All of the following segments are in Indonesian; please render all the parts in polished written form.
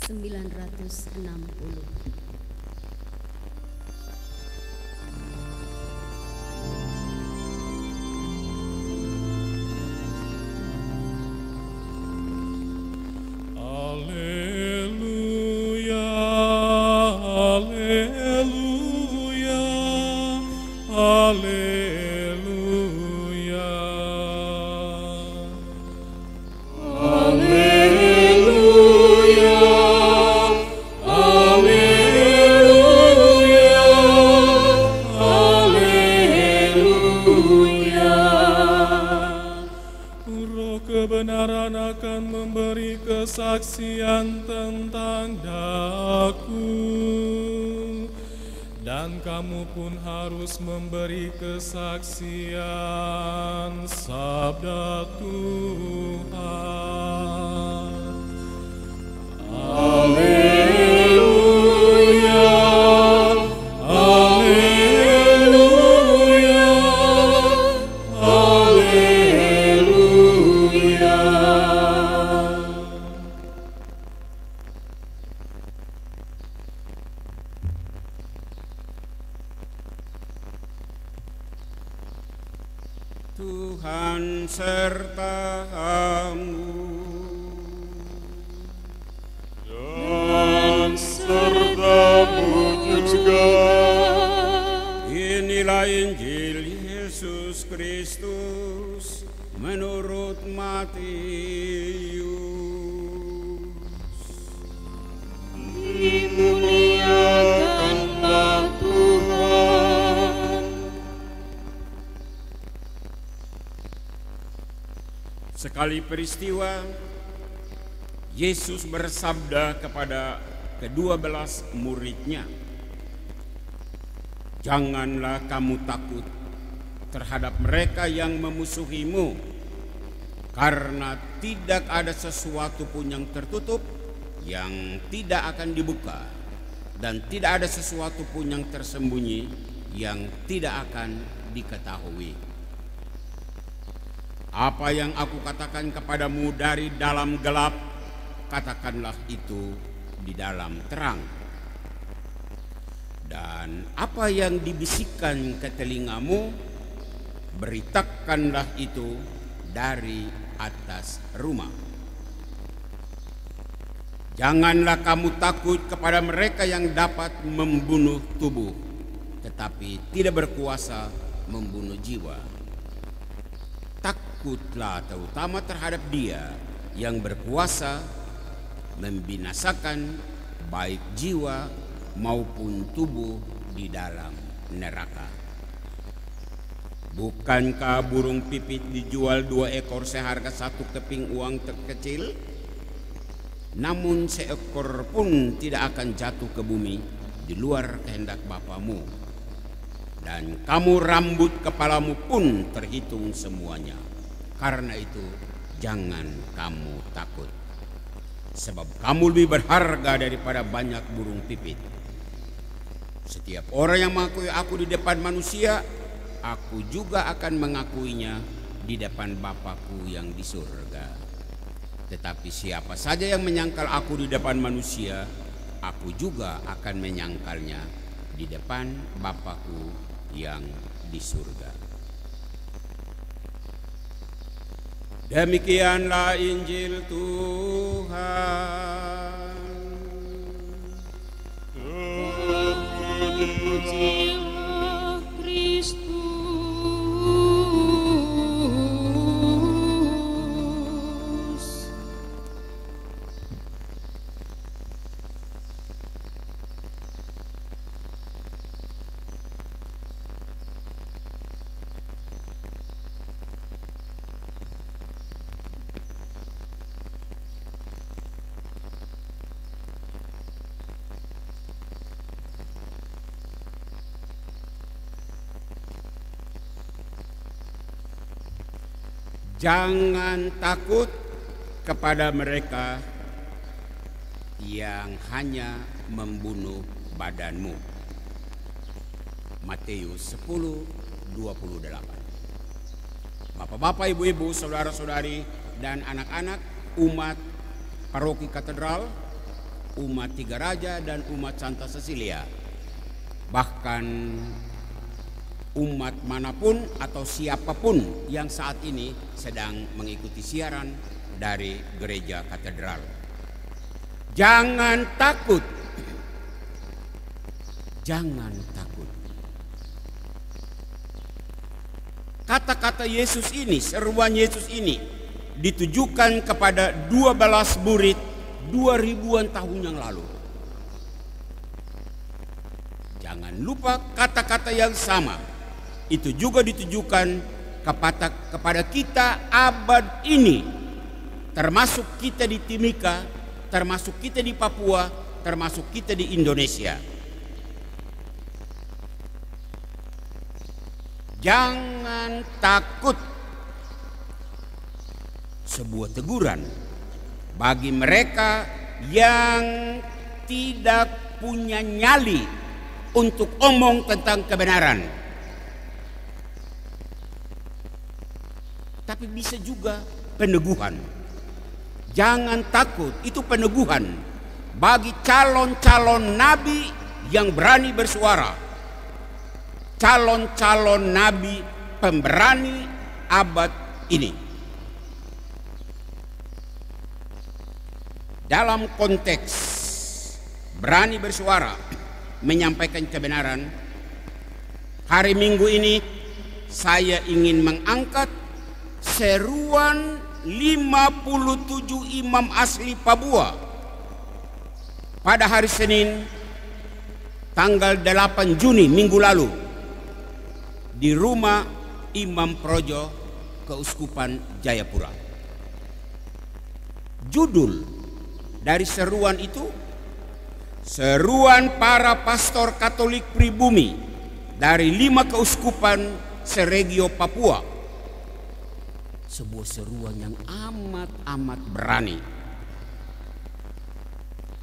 960. Kebenaran akan memberi kesaksian tentang Daku, dan kamu pun harus memberi kesaksian sabda Tuhan. Haleluya, haleluya, haleluya. Tuhan sertamu Dan sertamu juga. Inilah Injil Yesus Kristus menurut Matius. Dimuliakanlah Tuhan. Sekali peristiwa, Yesus bersabda kepada ke-12 muridnya, "Janganlah kamu takut terhadap mereka yang memusuhimu, karena tidak ada sesuatu pun yang tertutup yang tidak akan dibuka, dan tidak ada sesuatu pun yang tersembunyi yang tidak akan diketahui. Apa yang aku katakan kepadamu dari dalam gelap, katakanlah itu di dalam terang. Dan apa yang dibisikkan ke telingamu, beritakanlah itu dari atas rumah. Janganlah kamu takut kepada mereka yang dapat membunuh tubuh, tetapi tidak berkuasa membunuh jiwa. Takutlah terutama terhadap Dia yang berkuasa membinasakan baik jiwa maupun tubuh di dalam neraka. Bukankah burung pipit dijual 2 ekor seharga 1 keping uang terkecil? Namun seekor pun tidak akan jatuh ke bumi di luar kehendak Bapamu. Dan kamu rambut kepalamu pun terhitung semuanya. Karena itu jangan kamu takut, sebab kamu lebih berharga daripada banyak burung pipit. Setiap orang yang mengakui aku di depan manusia, aku juga akan mengakuinya di depan Bapa-Ku yang di surga. Tetapi siapa saja yang menyangkal aku di depan manusia, aku juga akan menyangkalnya di depan Bapa-Ku yang di surga." Demikianlah Injil Tuhan. Terpujilah Kristus. Jangan takut kepada mereka yang hanya membunuh badanmu. Matius 10:28. Bapak-bapak, ibu-ibu, saudara-saudari, dan anak-anak umat paroki katedral, umat Tiga Raja dan umat Santa Cecilia. Bahkan umat manapun atau siapapun yang saat ini sedang mengikuti siaran dari gereja katedral. Jangan takut. Jangan takut. Kata-kata Yesus ini, seruan Yesus ini ditujukan kepada 12 murid 2000-an tahun yang lalu. Jangan lupa kata-kata yang sama itu juga ditujukan kepada kita abad ini, termasuk kita di Timika, termasuk kita di Papua, termasuk kita di Indonesia. Jangan takut. Sebuah teguran bagi mereka yang tidak punya nyali untuk omong tentang kebenaran. Tapi bisa juga peneguhan. Jangan takut, itu peneguhan bagi calon-calon nabi yang berani bersuara. Calon-calon nabi pemberani abad ini. Dalam konteks berani bersuara, menyampaikan kebenaran, hari Minggu ini saya ingin mengangkat seruan 57 imam asli Papua pada hari Senin tanggal 8 Juni minggu lalu di rumah Imam Projo Keuskupan Jayapura. Judul dari seruan itu, seruan para pastor Katolik pribumi dari 5 keuskupan seregio Papua. Sebuah seruan yang amat berani.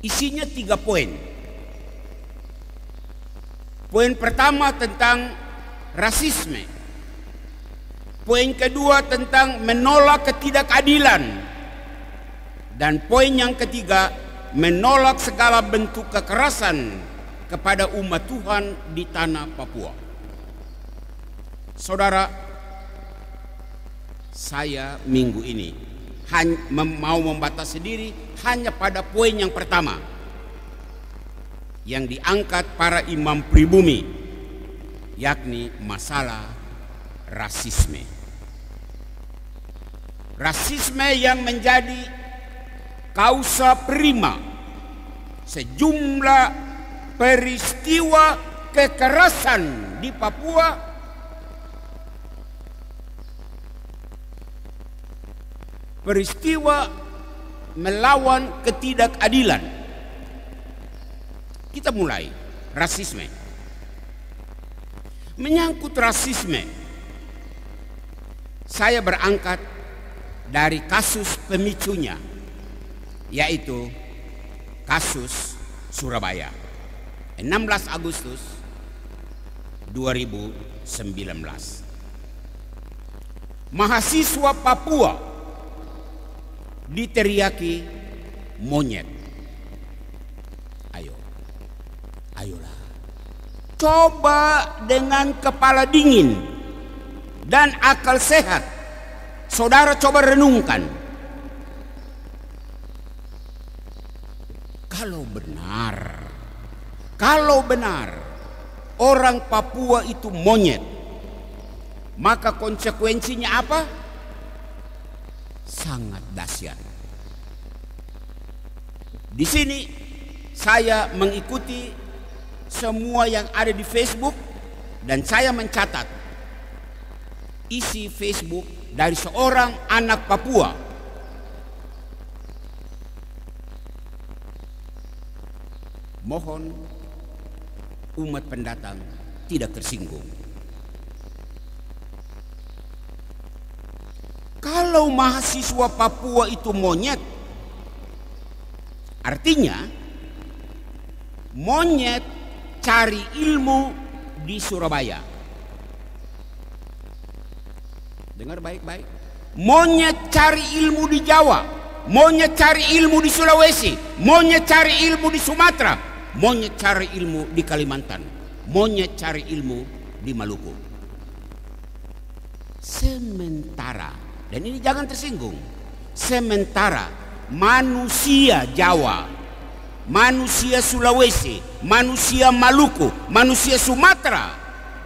Isinya 3 poin. Poin pertama tentang rasisme. Poin kedua tentang menolak ketidakadilan. Dan poin yang ketiga, menolak segala bentuk kekerasan kepada umat Tuhan di tanah Papua. Saudara, saya minggu ini mau membatasi diri hanya pada poin yang pertama yang diangkat para imam pribumi, yakni masalah rasisme. Rasisme yang menjadi kausa prima sejumlah peristiwa kekerasan di Papua, peristiwa melawan ketidakadilan. Kita mulai rasisme. Menyangkut rasisme, saya berangkat dari kasus pemicunya, yaitu kasus Surabaya 16 Agustus 2019. Mahasiswa Papua diteriaki monyet. Ayolah, coba dengan kepala dingin dan akal sehat, saudara coba renungkan. Kalau benar orang Papua itu monyet, maka konsekuensinya apa? Sangat dahsyat. Di sini saya mengikuti semua yang ada di Facebook dan saya mencatat isi Facebook dari seorang anak Papua. Mohon umat pendatang tidak tersinggung. Kalau mahasiswa Papua itu monyet, artinya monyet cari ilmu di Surabaya. Dengar baik-baik. Monyet cari ilmu di Jawa. maunya cari ilmu di Sulawesi, maunya cari ilmu di Sumatera, maunya cari ilmu di Kalimantan, maunya cari ilmu di Maluku. Sementara, dan ini jangan tersinggung, sementara manusia Jawa, manusia Sulawesi, manusia Maluku, manusia Sumatera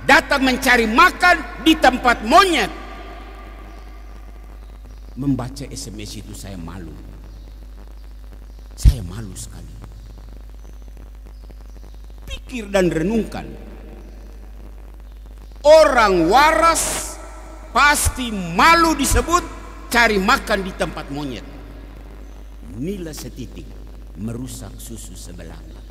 datang mencari makan di tempat monyet. Membaca SMS itu saya malu. Saya malu sekali. Pikir dan renungkan. Orang waras pasti malu disebut cari makan di tempat monyet. Nila setitik merusak susu sebelanga.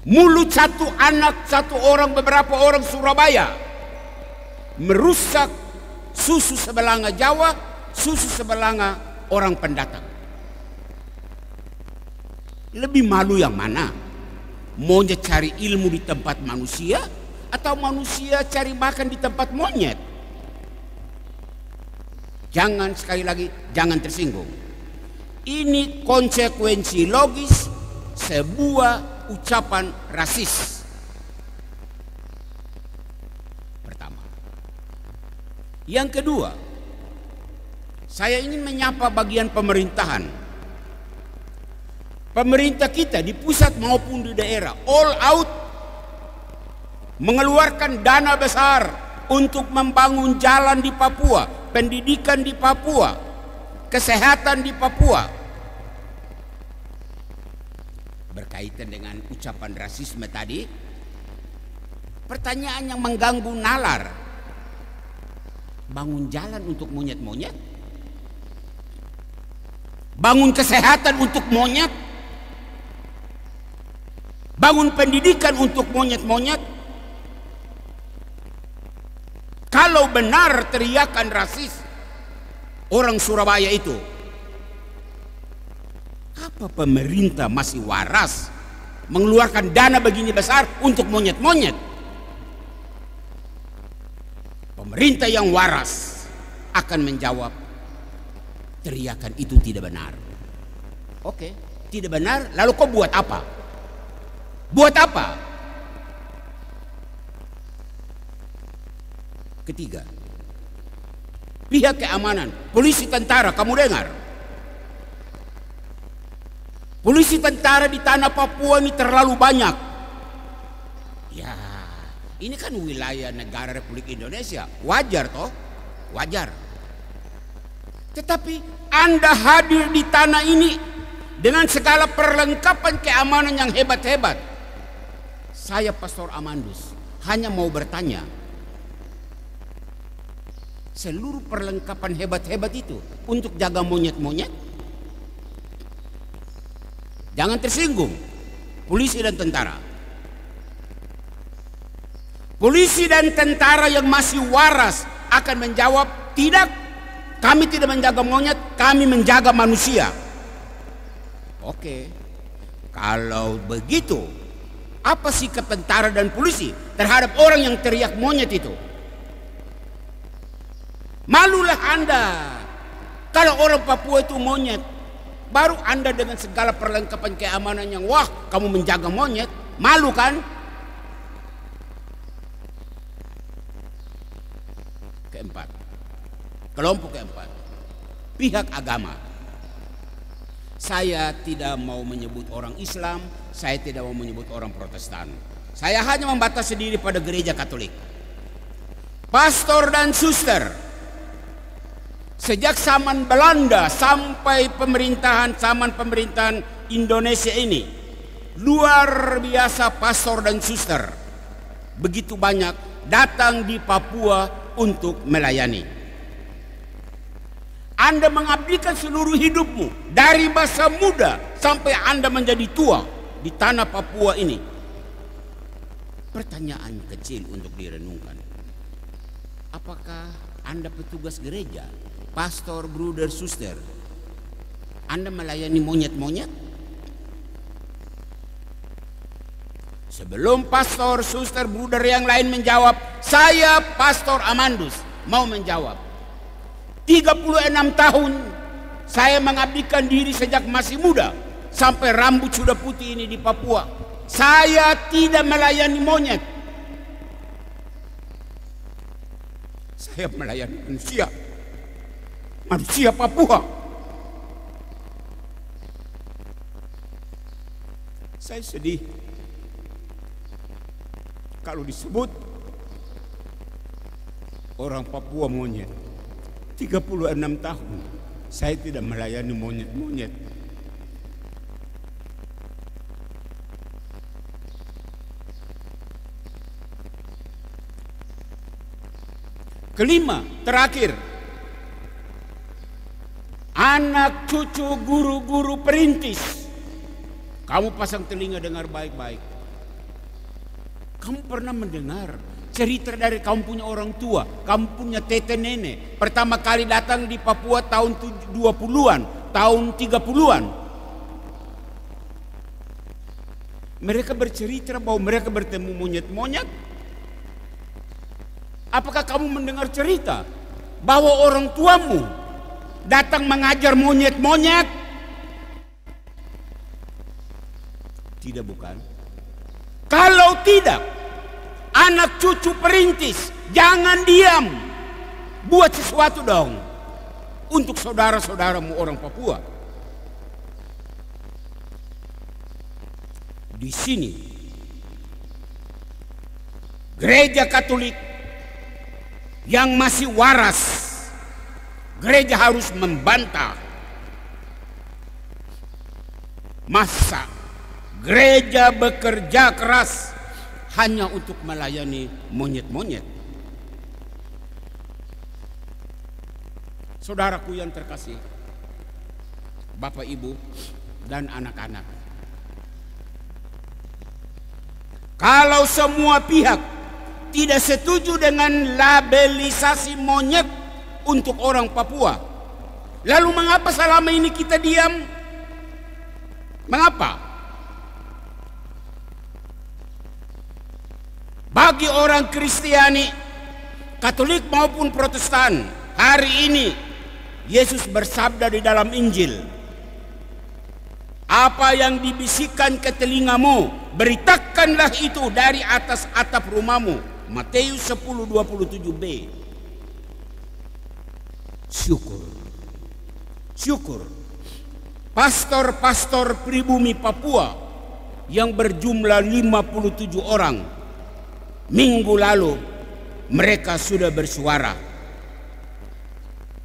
Mulut satu anak, satu orang, beberapa orang Surabaya merusak susu sebelanga Jawa, susu sebelanga orang pendatang. Lebih malu yang mana? Monyet cari ilmu di tempat manusia atau manusia cari makan di tempat monyet? Jangan, sekali lagi, jangan tersinggung. Ini konsekuensi logis sebuah ucapan rasis. Pertama. Yang kedua, saya ingin menyapa bagian pemerintahan. Pemerintah kita di pusat maupun di daerah all out mengeluarkan dana besar untuk membangun jalan di Papua, pendidikan di Papua, kesehatan di Papua. Berkaitan dengan ucapan rasisme tadi, pertanyaan yang mengganggu nalar, bangun jalan untuk monyet-monyet, bangun kesehatan untuk monyet, bangun pendidikan untuk monyet-monyet. Kalau benar teriakan rasis orang Surabaya itu, apa pemerintah masih waras mengeluarkan dana begini besar untuk monyet-monyet? Pemerintah yang waras akan menjawab, teriakan itu tidak benar. Oke, tidak benar, lalu kau buat apa? Buat apa? Ketiga, pihak keamanan, polisi, tentara, kamu dengar? Polisi, tentara di tanah Papua ini terlalu banyak. Ya, ini kan wilayah negara Republik Indonesia, wajar toh? Wajar. Tetapi Anda hadir di tanah ini dengan segala perlengkapan keamanan yang hebat-hebat. Saya Pastor Amandus hanya mau bertanya, seluruh perlengkapan hebat-hebat itu untuk jaga monyet-monyet? Jangan tersinggung, polisi dan tentara. Polisi dan tentara yang masih waras akan menjawab, tidak, kami tidak menjaga monyet, kami menjaga manusia. Oke, kalau begitu, apa sikap tentara dan polisi terhadap orang yang teriak monyet itu? Malulah Anda kalau orang Papua itu monyet. Baru Anda dengan segala perlengkapan keamanan yang wah, kamu menjaga monyet. Malu kan? Keempat, kelompok keempat, pihak agama. Saya tidak mau menyebut orang Islam, saya tidak mau menyebut orang Protestan. Saya hanya membatasi diri pada gereja Katolik. Pastor dan suster, sejak zaman Belanda sampai zaman pemerintahan Indonesia ini, luar biasa pastor dan suster begitu banyak datang di Papua untuk melayani. Anda mengabdikan seluruh hidupmu dari masa muda sampai Anda menjadi tua di tanah Papua ini. Pertanyaan kecil untuk direnungkan, apakah Anda petugas gereja, pastor, bruder, suster, Anda melayani monyet-monyet? Sebelum pastor, suster, bruder yang lain menjawab, saya Pastor Amandus mau menjawab. 36 tahun Saya mengabdikan diri sejak masih muda sampai rambut sudah putih ini di Papua. Saya tidak melayani monyet. Saya melayani manusia. Manusia Papua. Saya sedih kalau disebut orang Papua monyet. 36 tahun saya tidak melayani monyet-monyet. Kelima, terakhir, anak cucu guru-guru perintis. Kamu pasang telinga dengar baik-baik. Kamu pernah mendengar cerita dari kamu punya orang tua, kamu punya tete nenek, pertama kali datang di Papua tahun 20-an, tahun 30-an. Mereka bercerita bahwa mereka bertemu monyet-monyet. Apakah kamu mendengar cerita bahwa orang tuamu datang mengajar monyet-monyet? Tidak, bukan? Kalau tidak, anak cucu perintis, jangan diam. Buat sesuatu dong untuk saudara-saudaramu orang Papua. Di sini gereja Katolik yang masih waras, gereja harus membantah. Masa gereja bekerja keras hanya untuk melayani monyet-monyet? Saudaraku yang terkasih, Bapak, Ibu, dan anak-anak, kalau semua pihak tidak setuju dengan labelisasi monyet untuk orang Papua, lalu mengapa selama ini kita diam? Mengapa? Bagi orang Kristiani, Katolik maupun Protestan, hari ini Yesus bersabda di dalam Injil, apa yang dibisikkan ke telingamu, beritakanlah itu dari atas atap rumahmu. Matius 10:27b. Syukur pastor-pastor pribumi Papua yang berjumlah 57 orang, minggu lalu mereka sudah bersuara.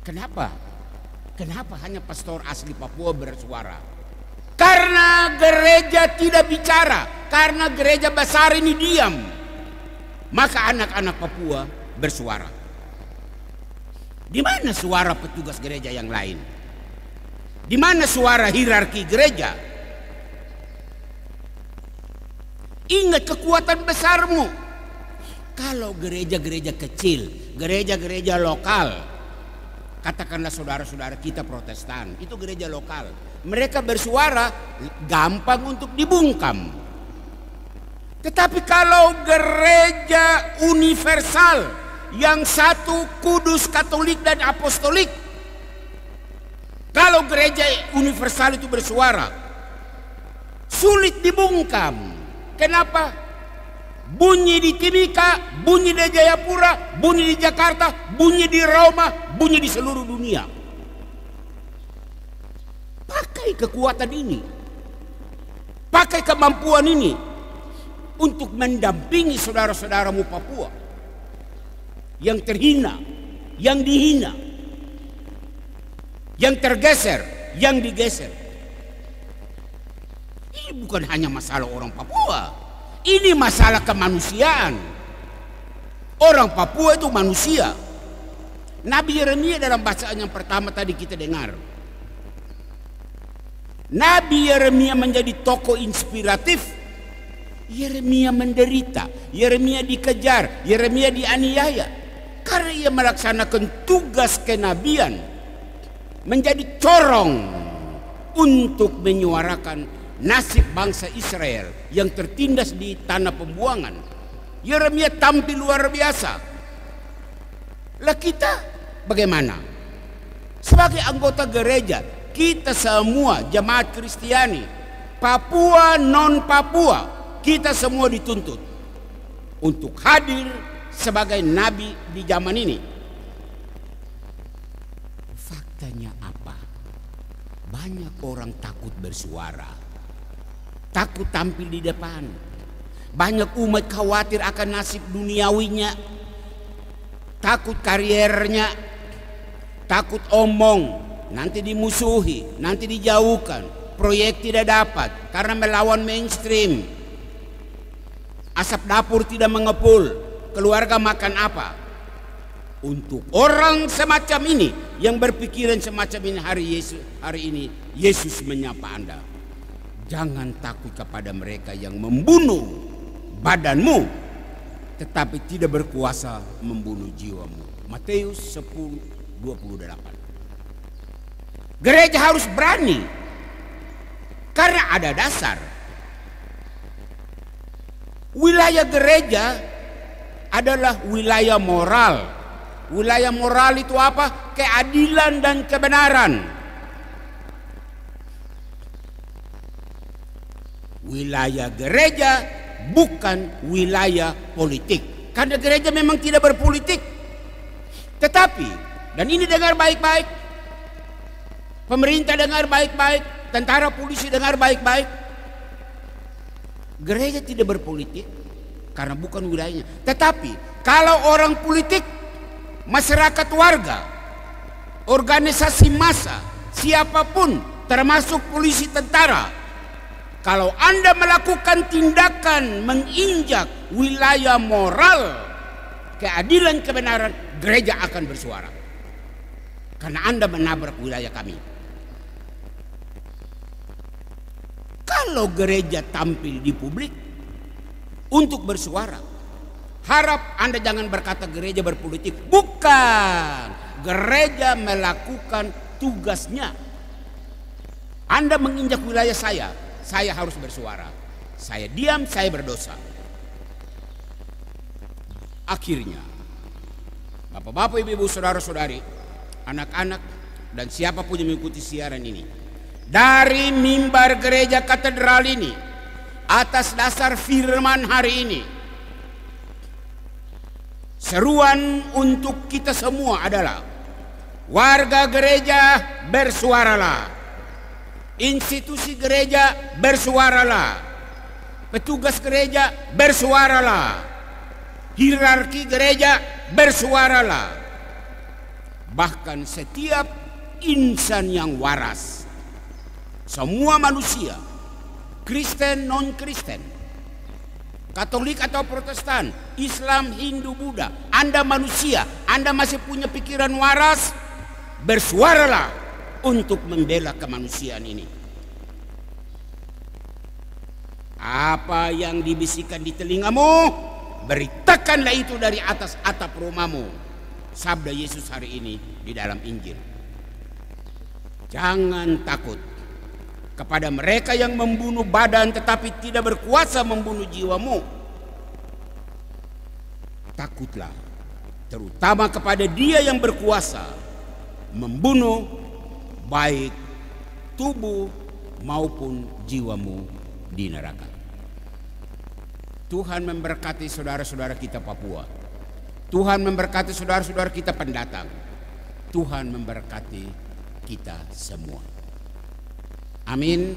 Kenapa hanya pastor asli Papua bersuara? Karena gereja tidak bicara, karena gereja besar ini diam, maka anak-anak Papua bersuara. Di mana suara petugas gereja yang lain? Di mana suara hierarki gereja? Ingat kekuatan besarmu. Kalau gereja-gereja kecil, gereja-gereja lokal, katakanlah saudara-saudara kita Protestan, itu gereja lokal, mereka bersuara gampang untuk dibungkam. Tetapi kalau gereja universal yang satu, kudus, Katolik dan Apostolik, kalau gereja universal itu bersuara, sulit dibungkam. Kenapa? Bunyi di Timika, bunyi di Jayapura, bunyi di Jakarta, bunyi di Roma, bunyi di seluruh dunia. Pakai kekuatan ini, pakai kemampuan ini untuk mendampingi saudara-saudaramu Papua yang terhina, yang dihina, yang tergeser, yang digeser. Ini bukan hanya masalah orang Papua. Ini masalah kemanusiaan. Orang Papua itu manusia. Nabi Yeremia dalam bacaan yang pertama tadi kita dengar, Nabi Yeremia menjadi tokoh inspiratif. Yeremia menderita, Yeremia dikejar, Yeremia dianiaya karena ia melaksanakan tugas kenabian, menjadi corong untuk menyuarakan nasib bangsa Israel yang tertindas di tanah pembuangan. Yeremia tampil luar biasa. Lah kita bagaimana? Sebagai anggota gereja, kita semua jemaat Kristiani, Papua, non Papua, kita semua dituntut untuk hadir sebagai nabi di zaman ini. Faktanya apa? Banyak orang takut bersuara, takut tampil di depan. Banyak umat khawatir akan nasib duniawinya, takut kariernya, takut omong, nanti dimusuhi, nanti dijauhkan, proyek tidak dapat karena melawan mainstream. Asap dapur tidak mengepul, keluarga makan apa? Untuk orang semacam ini yang berpikiran semacam ini, hari ini Yesus menyapa Anda. Jangan takut kepada mereka yang membunuh badanmu tetapi tidak berkuasa membunuh jiwamu. Matius 10:28. Gereja harus berani karena ada dasar. Wilayah gereja adalah wilayah moral. Wilayah moral itu apa? Keadilan dan kebenaran. Wilayah gereja bukan wilayah politik. Karena gereja memang tidak berpolitik. Tetapi, dan ini dengar baik-baik, pemerintah dengar baik-baik, tentara polisi dengar baik-baik, gereja tidak berpolitik karena bukan wilayahnya. Tetapi kalau orang politik, masyarakat warga, organisasi massa, siapapun termasuk polisi, tentara, kalau Anda melakukan tindakan menginjak wilayah moral, keadilan, kebenaran, gereja akan bersuara. Karena Anda menabrak wilayah kami. Kalau gereja tampil di publik untuk bersuara, harap Anda jangan berkata gereja berpolitik. Bukan. Gereja melakukan tugasnya. Anda menginjak wilayah saya harus bersuara. Saya diam, saya berdosa. Akhirnya, Bapak-bapak, Ibu-ibu, saudara-saudari, anak-anak, dan siapapun yang mengikuti siaran ini, dari mimbar gereja katedral ini, atas dasar firman hari ini, seruan untuk kita semua adalah: warga gereja bersuaralah, institusi gereja bersuaralah, petugas gereja bersuaralah, hierarki gereja bersuaralah, bahkan setiap insan yang waras, semua manusia, Kristen, non-Kristen, Katolik atau Protestan, Islam, Hindu, Buddha, Anda manusia, Anda masih punya pikiran waras, bersuaralah untuk membela kemanusiaan ini. Apa yang dibisikkan di telingamu, beritakanlah itu dari atas atap rumahmu. Sabda Yesus hari ini di dalam Injil. Jangan takut kepada mereka yang membunuh badan tetapi tidak berkuasa membunuh jiwamu. Takutlah terutama kepada Dia yang berkuasa membunuh baik tubuh maupun jiwamu di neraka. Tuhan memberkati saudara-saudara kita Papua. Tuhan memberkati saudara-saudara kita pendatang. Tuhan memberkati kita semua. Amin.